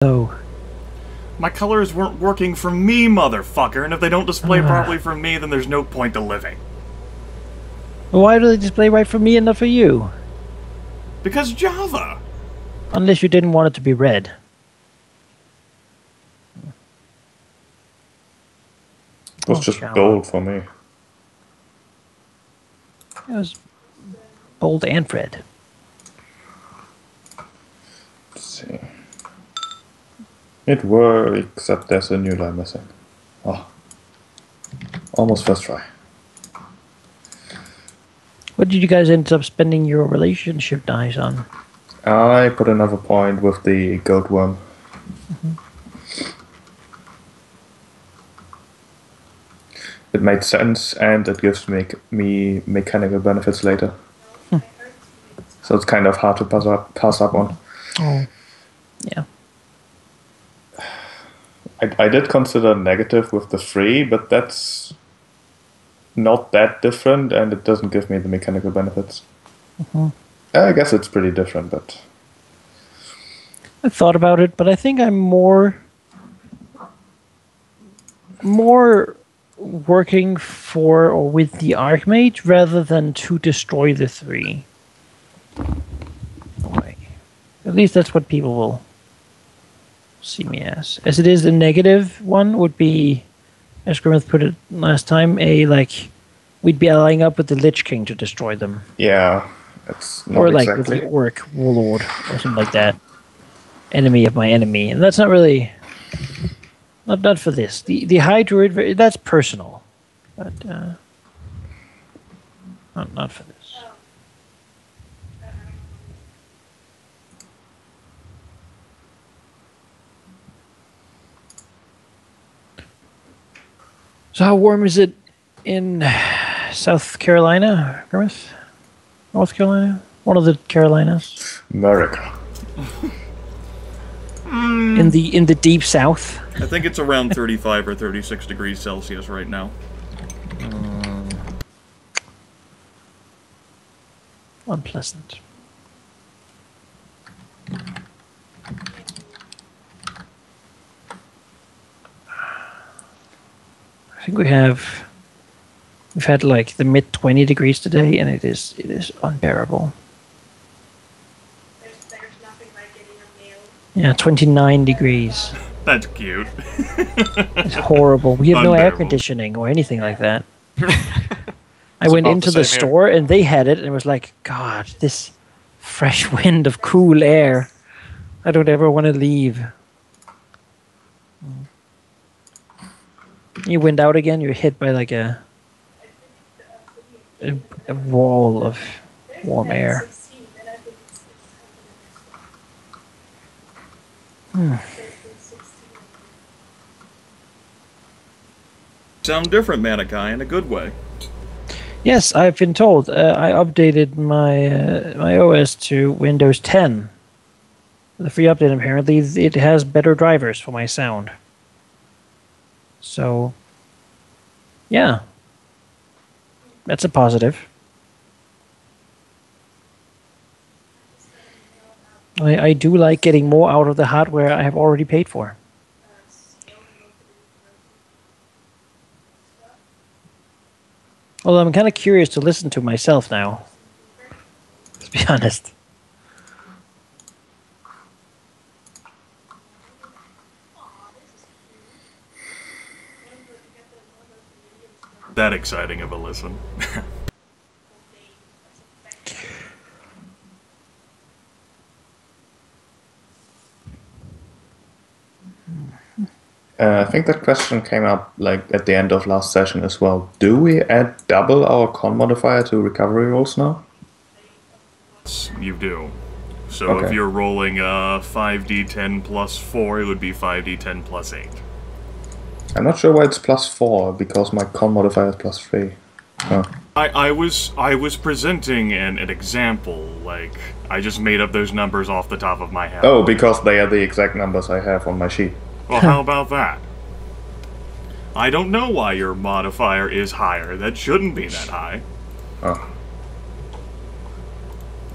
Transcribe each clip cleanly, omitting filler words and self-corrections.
Oh. My colors weren't working for me, motherfucker, and if they don't display properly for me, then there's no point to living. Why do they display right for me and not for you? Because Java. Unless you didn't want it to be red. It was just gold for me. It was bold and red. Let's see. It were, except there's a new line missing. Oh. Almost first try. What did you guys end up spending your relationship dice on? I put another point with the goat worm. It made sense, and it gives me mechanical benefits later. So it's kind of hard to pass up on. Oh, yeah. I did consider negative with the 3, but that's not that different, and it doesn't give me the mechanical benefits. I guess it's pretty different, but... I thought about it, but I think I'm more working for or with the Archmage rather than to destroy the 3. At least that's what people will see me as. As it is, the negative one would be, as Grimith put it last time, we'd be allying up with the Lich King to destroy them. Yeah, it's not or like exactly. with the Orc Warlord or something like that. Enemy of my enemy, and that's not really not for this. The High Druid, that's personal, but not for this. So how warm is it in South Carolina, Grimith? North Carolina? One of the Carolinas? America. In the deep south? I think it's around 35 or 36 degrees Celsius right now. Unpleasant. I think we've had like the mid 20 degrees today, and it is unbearable. There's nothing like getting a meal. Yeah, 29 degrees. That's cute. It's horrible. We have no air conditioning or anything like that. I went into the store and they had it, and it was like, God, this fresh wind of cool air. I don't ever want to leave. You wind out again, you're hit by like a wall of warm air. Sound different, Manaki, in a good way. Yes, I've been told. I updated my my OS to Windows 10. The free update, apparently, it has better drivers for my sound. So, yeah. That's a positive. I do like getting more out of the hardware I have already paid for. Although I'm kind of curious to listen to myself now, to be honest. That exciting of a listen. I think that question came up like at the end of last session as well. Do we add double our con modifier to recovery rolls now? You do. So Okay. if you're rolling 5d10 plus 4, it would be 5d10 plus 8. I'm not sure why it's +4, because my con modifier is +3. Oh. I was presenting an example, like, I just made up those numbers off the top of my head. Oh, because they are the exact numbers I have on my sheet. Well, how about that? I don't know why your modifier is higher. That shouldn't be that high. Oh.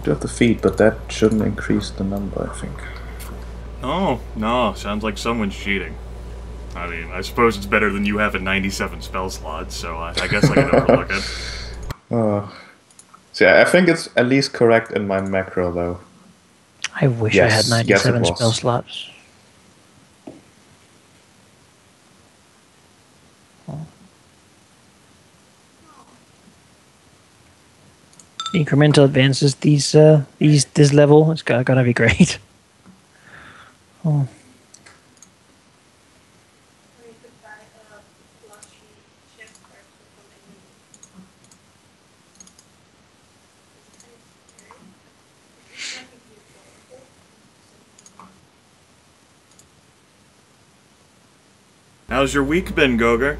Do have the feed, but that shouldn't increase the number, I think. Oh, no, sounds like someone's cheating. I mean, I suppose it's better than you having 97 spell slots, so I guess I can overlook it. So yeah, I think it's at least correct in my macro, though. I wish I had 97 spell slots. Incremental advances this level. It's gotta be great. Oh. How's your week been, Goger?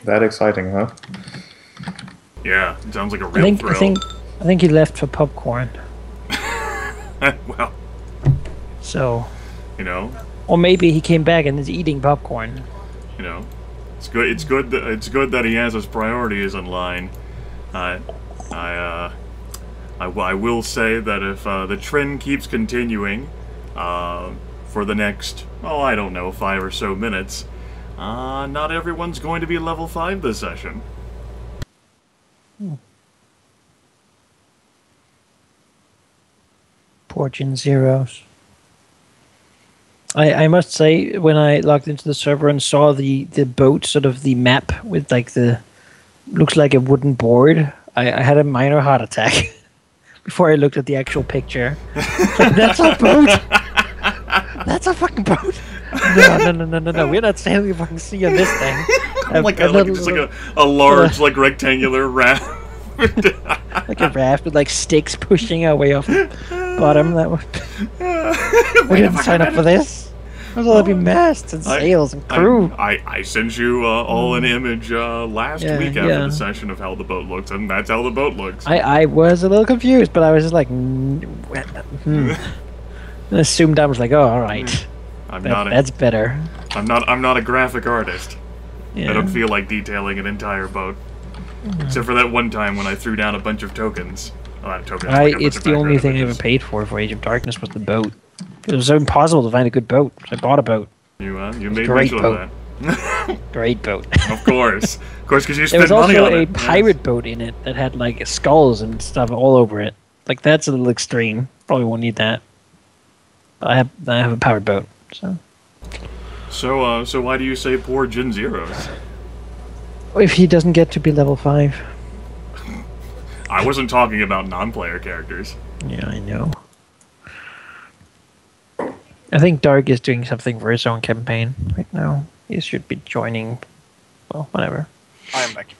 That exciting, huh? Yeah, it sounds like a real thrill. I think he left for popcorn. Well, so, you know, or maybe he came back and is eating popcorn. You know, it's good. It's good that he has his priorities in line. I will say that if the trend keeps continuing for the next, I don't know, 5 or so minutes, not everyone's going to be level 5 this session. Poor Gen Zeros. I must say, when I logged into the server and saw the boat, sort of the map with like looks like a wooden board, I had a minor heart attack before I looked at the actual picture. Like, that's a boat! That's a fucking boat! No, we're not sailing a fucking sea on this thing. Like a large, like, rectangular raft. Like a raft with, like, sticks pushing our way off the bottom. We didn't sign up for this. There's all be masts and sails and crew. I sent you all an image last week after the session of how the boat looks, and that's how the boat looks. I was a little confused, but I was just like, And assumed I was like, oh, all right. That's better. I'm not a graphic artist. Yeah. I don't feel like detailing an entire boat, except for that one time when I threw down a bunch of tokens. It's the only thing I ever paid for Age of Darkness was the boat. It was so impossible to find a good boat. So I bought a boat. You made mention of that. Great boat. Of course, because you spent money on it. There was also a pirate boat in it that had like skulls and stuff all over it. Like that's a little extreme. Probably won't need that. But I have a powered boat. So why do you say poor Gen Zeros? If he doesn't get to be level 5. I wasn't talking about non-player characters. Yeah, I know. I think Dark is doing something for his own campaign right now. He should be joining. Well, whatever. I am back.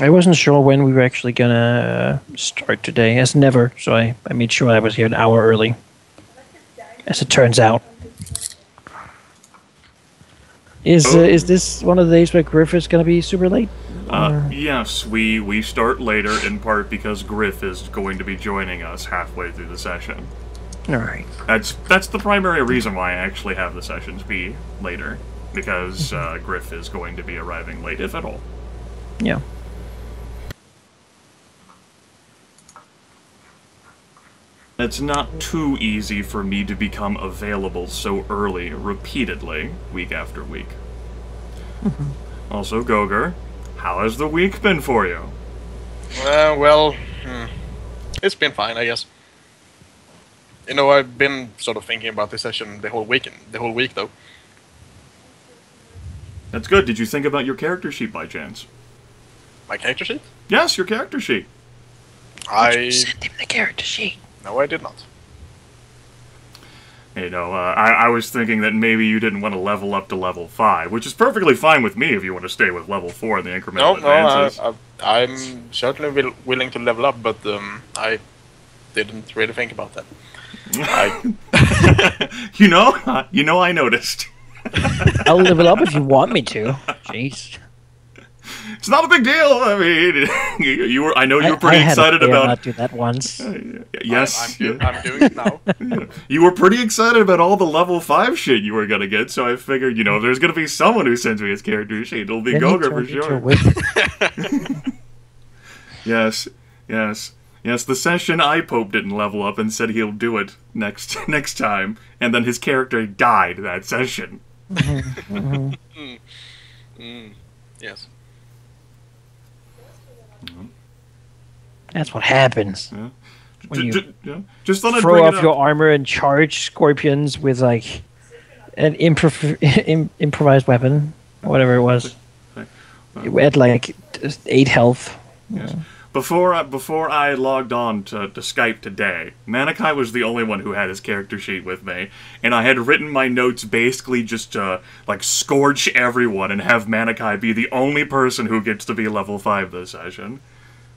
I wasn't sure when we were actually gonna start today, as never, so I made sure I was here an hour early. As it turns out. Is this one of the days where Gryph is gonna be super late? Yes, we start later in part because Gryph is going to be joining us halfway through the session. Alright. That's the primary reason why I actually have the sessions be later, because Gryph is going to be arriving late, if at all. Yeah. It's not too easy for me to become available so early, repeatedly, week after week. Also, Goger, how has the week been for you? It's been fine, I guess. You know, I've been sort of thinking about this session the whole week, though. That's good. Did you think about your character sheet by chance? My character sheet? Yes, your character sheet. You sent him the character sheet. No, I did not. You know, I was thinking that maybe you didn't want to level up to level 5, which is perfectly fine with me if you want to stay with level 4 in the incremental advances. No, I'm certainly willing to level up, but I didn't really think about that. You know, I noticed. I'll level up if you want me to. Jeez. It's not a big deal. I mean, I know you were pretty excited about. Not do that once. Yes, I'm doing it now. You were pretty excited about all the level 5 shit you were gonna get, so I figured, if there's gonna be someone who sends me his character sheet, it'll be Goger for sure. Yes, yes, yes. The session Pope didn't level up and said he'll do it next time, and then his character died that session. Yes. That's what happens. Yeah. When you Just thought I'd throw bring it off up. your armor and charge scorpions with like an improvised weapon, whatever it was. At like 8 health. Yes. Before I logged on to Skype today, Manaki was the only one who had his character sheet with me, and I had written my notes basically just to like scorch everyone and have Manaki be the only person who gets to be level 5 this session.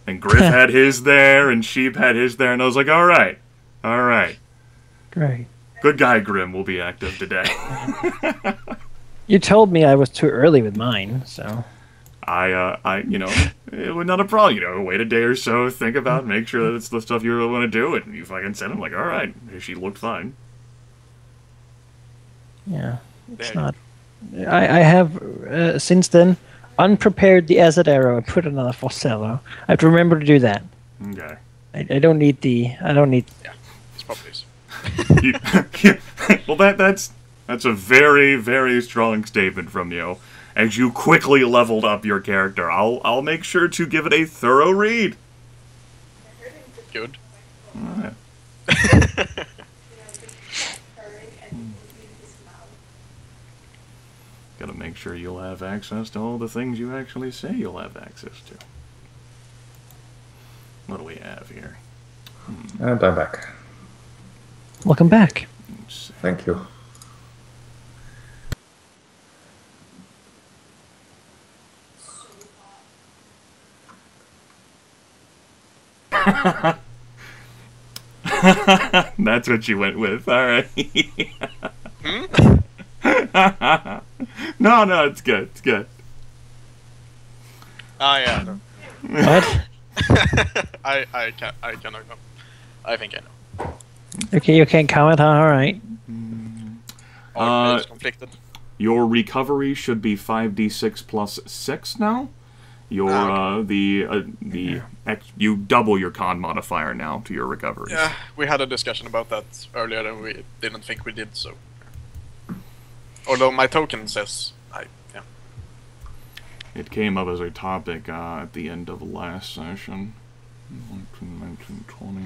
And Gryph had his there, and Sheep had his there, and I was like, all right. Great. Good guy Grim will be active today. You told me I was too early with mine, so... it was not a problem. Wait a day or so, think about it, make sure that it's the stuff you really want to do, and you fucking said, I'm like, all right. She looked fine. Yeah, it's not... I have, since then, unprepared the acid arrow and put another Forcello. I have to remember to do that. Okay. I don't need the... Yeah, it's probably... Well, that's a very, very strong statement from you. As you quickly leveled up your character, I'll make sure to give it a thorough read. Good. Alright. Gotta make sure you'll have access to all the things you actually say you'll have access to. What do we have here? And I'm back. Welcome back. Thank you. That's what you went with. All right. No, it's good. It's good. Yeah. What? I cannot know. I think I know. Okay, you can't comment, huh? Alright. It's conflicted. Your recovery should be 5d6 plus 6 now. Your you double your con modifier now to your recovery. Yeah, we had a discussion about that earlier, and we didn't think we did so. Although my token says yeah. It came up as a topic at the end of last session. 19, 20.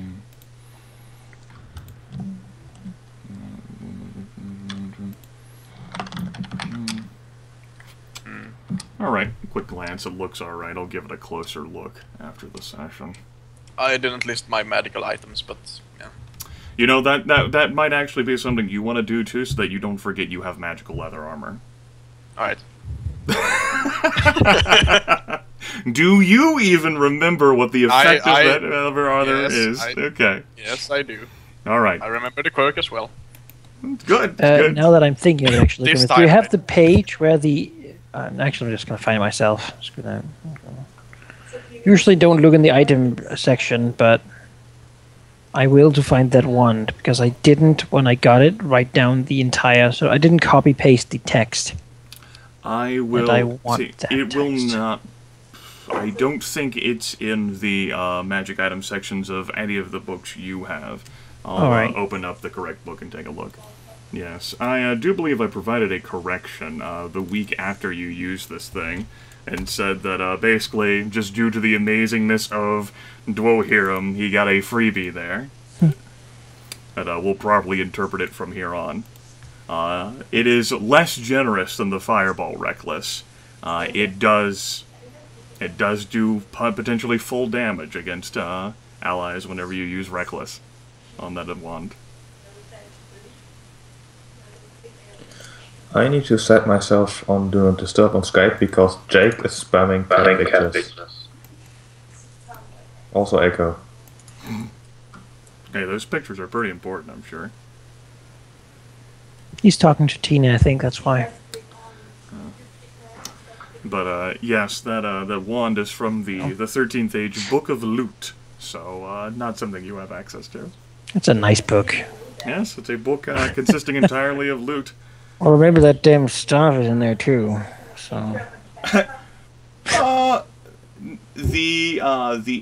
Alright, quick glance, it looks alright. I'll give it a closer look after the session. I didn't list my medical items, but yeah. You know, that might actually be something you want to do too, so that you don't forget you have magical leather armor. Alright. Do you even remember what the effect of that leather armor is? Okay. Yes, I do. Alright. I remember the quirk as well. Good, good. Now that I'm thinking of it, actually, This do you time, have the page where the... actually, I'm just going to find it myself. Screw that. Usually don't look in the item section, but I will to find that one, because I didn't, when I got it, write down the entire... So I didn't copy-paste the text. I will... I want see, that it will text. not... I don't think it's in the magic item sections of any of the books you have. I'll open up the correct book and take a look. Yes, I do believe I provided a correction the week after you used this thing, and said that basically, just due to the amazingness of Dwohurim, he got a freebie there. And we'll probably interpret it from here on. It is less generous than the Fireball Reckless. It does do potentially full damage against allies whenever you use Reckless on that wand. I need to set myself on Do Not Disturb on Skype because Jake is spamming cat pictures. Also Echo. Hey, those pictures are pretty important, I'm sure. He's talking to Tina, I think, that's why. But yes, that wand is from the 13th Age Book of Loot, so not something you have access to. It's a nice book. Yes, it's a book consisting entirely of loot. Well, remember that damn stuff is in there, too. So... The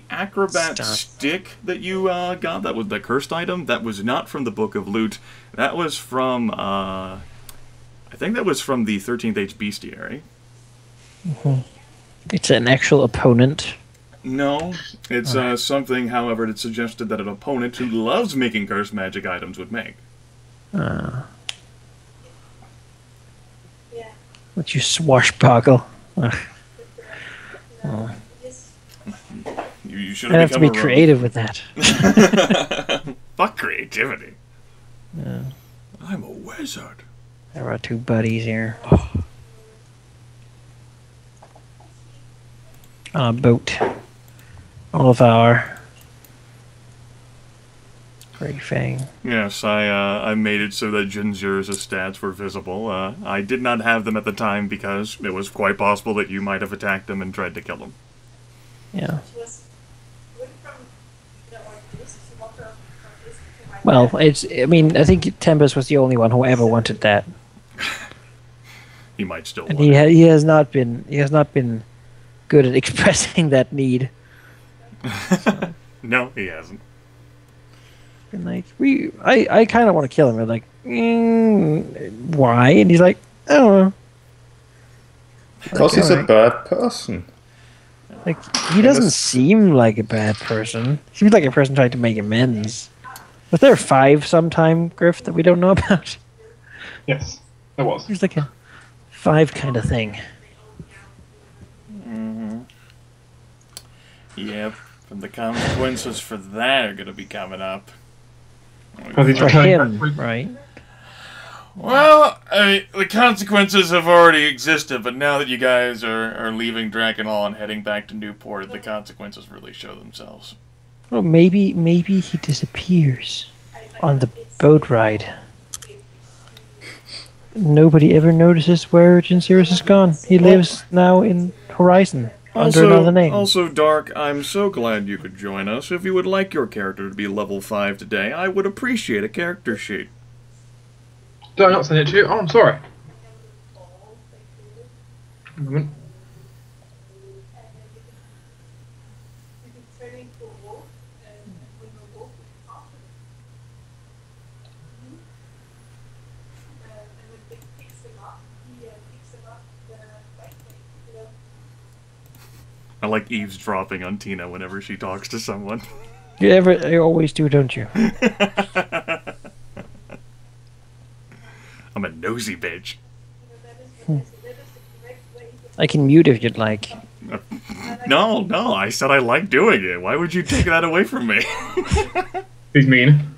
acrobat stick that you got, that was the cursed item, that was not from the Book of Loot. That was from, I think that was from the 13th Age Bestiary. Mm-hmm. It's an actual opponent. No, it's something, however, that suggested that an opponent who loves making cursed magic items would make. Let you swashbuckle. You should have to be creative with that. Fuck creativity. Yeah. I'm a wizard. There are two buddies here. On a boat. All of our Grey Fang. Yes, I made it so that Jinzur's stats were visible. I did not have them at the time because it was quite possible that you might have attacked him and tried to kill him. Yeah. Well, I mean, I think Tempus was the only one who ever wanted that. He might still. And he has not been good at expressing that need. So. No, he hasn't. And like I kind of want to kill him. I'm like, why? And he's like, I don't know. Because he's a bad person. Like, he doesn't seem like a bad person. He seems like a person trying to make amends. Was there 5 sometime, Gryph, that we don't know about? Yes, there was. There's like a 5 kind of thing. Mm-hmm. Yep, and the consequences for that are going to be coming up. For him, right? Well, the consequences have already existed, but now that you guys are leaving Drakenhall and heading back to Newport, the consequences really show themselves. Well, maybe he disappears on the boat ride. Nobody ever notices where Jinzurus has gone. He lives now in Horizon under another name. Also, Dark, I'm so glad you could join us. If you would like your character to be level 5 today, I would appreciate a character sheet. Did I not send it to you? Oh, I'm sorry. A moment. I like eavesdropping on Tina whenever she talks to someone. You always do, don't you? I'm a nosy bitch. I can mute if you'd like. No, I said I like doing it. Why would you take that away from me? He's mean.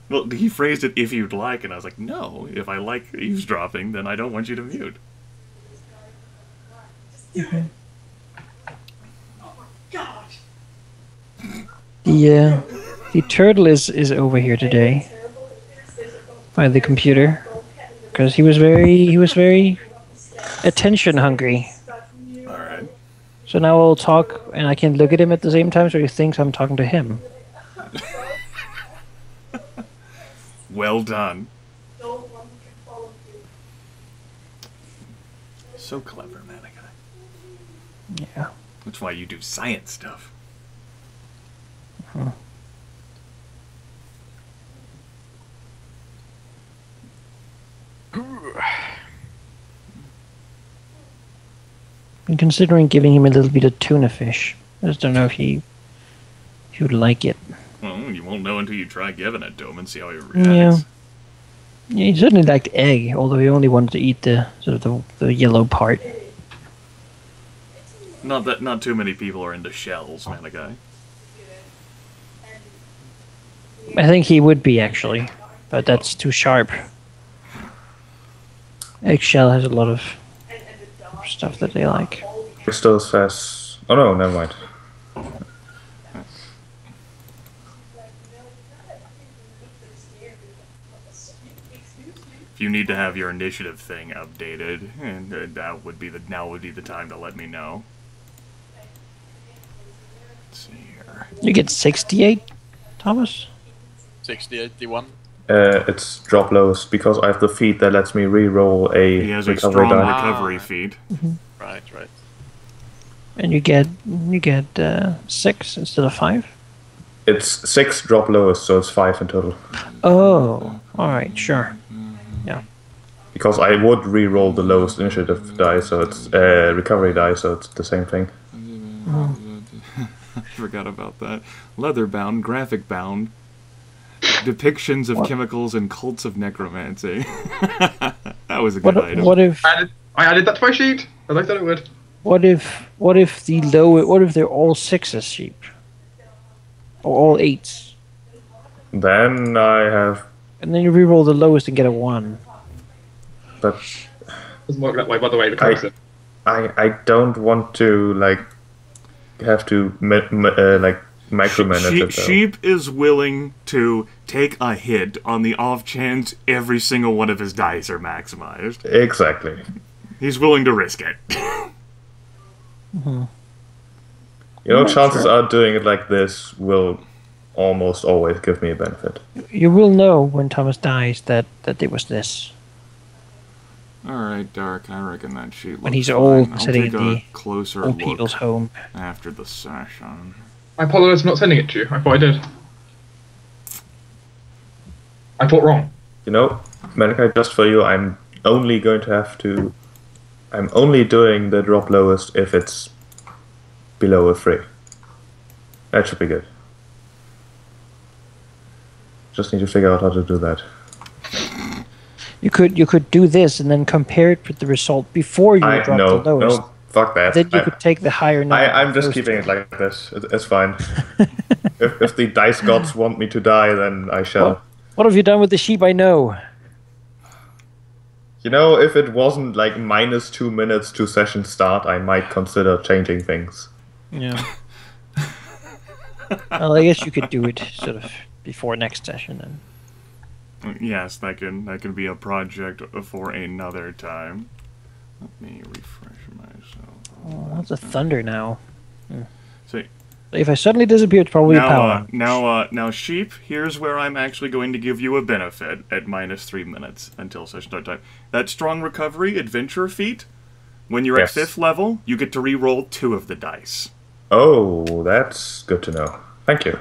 Well, he phrased it, if you'd like, and I was like, no, if I like eavesdropping, then I don't want you to mute. Mm-hmm. The turtle is over here today by the computer because he was very attention hungry. All right. So now I'll talk and I can look at him at the same time, so he thinks I'm talking to him. Well done. So clever, Manaki. Yeah. That's why you do science stuff. Huh. I'm considering giving him a little bit of tuna fish. I just don't know if he would like it. Well, you won't know until you try giving it to him and see how he reacts. Yeah, he certainly liked egg, although he only wanted to eat the sort of the yellow part. Not too many people are into shells, Manaki. I think he would be, actually, but that's too sharp. Eggshell has a lot of stuff that they like. Crystal says... Oh no, never mind. If you need to have your initiative thing updated, and that would be the time to let me know. Let's see here. You get 68, Thomas? 60-81. It's drop lows because I have the feat that lets me re-roll a He has a recovery strong die. recovery feat. Right. And you get 6 instead of 5. It's 6 drop lowest, so it's 5 in total. Oh, all right, sure. Yeah. Because I would re-roll the lowest initiative die, so it's recovery die, so it's the same thing. I forgot about that. Leather-bound, graphic-bound, depictions of chemicals and cults of necromancy. That was a good item. What if I added that to my sheet, as I thought it would. What if they're all 6s sheep? Or all 8s? Then I have... And then you reroll the lowest and get a 1. But... Doesn't work that way, by the way, the closer. I don't want to, like, have to, micromanage it, though. Sheep is willing to take a hit on the off chance every single one of his dice are maximized. Exactly. He's willing to risk it. You know, chances are doing it like this will almost always give me a benefit. You will know when Thomas dies that it was this. Alright, Dark, I reckon that sheet looks When he's fine. old, I'll sitting take in a the closer old look people's home. after the session. I apologize for not sending it to you. I thought I did. I thought wrong. You know, Manaki, just for you, I'm only doing the drop lowest if it's below a 3. That should be good. Just need to figure out how to do that. You could do this and then compare it with the result before you drop the lowest. No, fuck that. Then you could take the higher number. I'm just keeping it like this. It's fine. if the dice gods want me to die, then I shall. What have you done with the sheep I know? You know, if it wasn't like -2 minutes to session start, I might consider changing things. Yeah. Well, I guess you could do it sort of before next session then. Yes, that can be a project for another time. Let me refresh myself. Oh, that's a thunder now. So if I suddenly disappear, it's probably a power. Now, sheep. Here's where I'm actually going to give you a benefit at -3 minutes until session start time. That strong recovery adventure feat. When you're at 5th level, you get to re-roll 2 of the dice. Oh, that's good to know. Thank you.